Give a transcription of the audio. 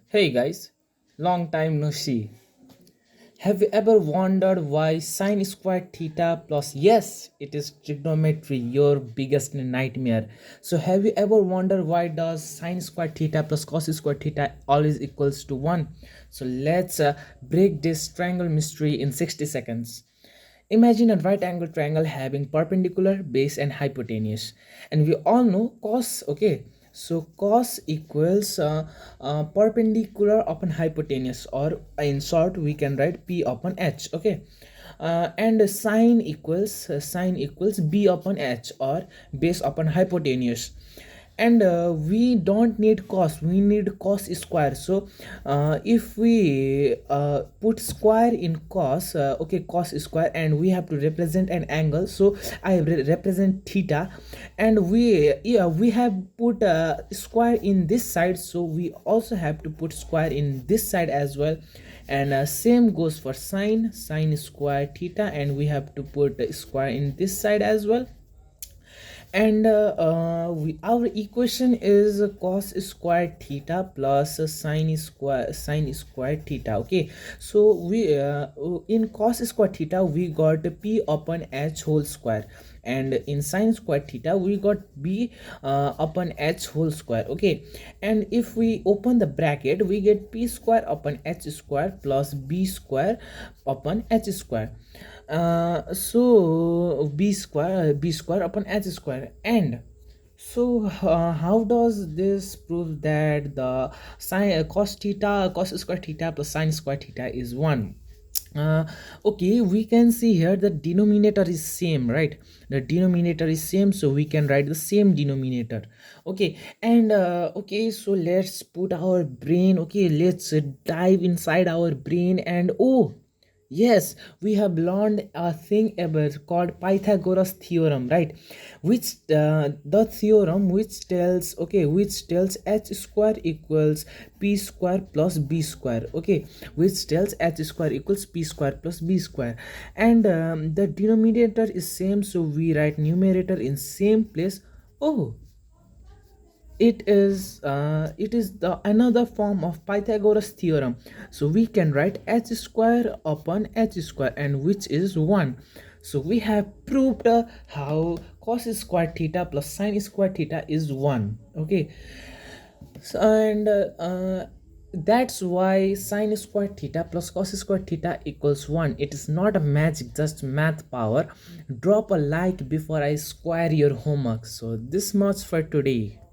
Hey guys, long time no see. Have you ever wondered why sine squared theta plus yes, it is trigonometry, your biggest nightmare. So have you ever wondered why does sine squared theta plus cos squared theta always equals to 1? So let's break this triangle mystery in 60 seconds. Imagine a right angle triangle having perpendicular base and hypotenuse, and we all know cos. Okay, so cos equals perpendicular upon hypotenuse, or in short we can write p upon h. Okay, and sine equals b upon h, or base upon hypotenuse. And we don't need cos, we need cos square. So if we put square in cos, okay, cos square, and we have to represent an angle, so I represent theta, and we have put square in this side, so we also have to put square in this side as well. And same goes for sine square theta, and we have to put square in this side as well. And our equation is cos squared theta plus sine squared theta. Okay, so we in cos squared theta we got p upon h whole square, and in sine squared theta we got b upon h whole square. Okay, and if we open the bracket, we get p square upon h square plus b square upon h square. So b square upon h square. And so how does this prove that the sine cos square theta plus sine square theta is 1? uh, okay, we can see here the denominator is same, right? The denominator is same, so we can write the same denominator. Okay, and okay, so let's put our brain, okay, let's dive inside our brain. And oh yes, we have learned a thing ever called Pythagoras theorem, right? Which the theorem which tells h square equals p square plus b square. Okay, which tells h square equals p square plus b square. And the denominator is same, so we write numerator in same place. Oh, it is the another form of Pythagoras theorem, so we can write h square upon h square, and which is 1. So we have proved how cos square theta plus sine square theta is 1. Okay, so, and that's why sine square theta plus cos square theta equals 1. It is not a magic, just math power. Drop a like before I square your homework. So this much for today.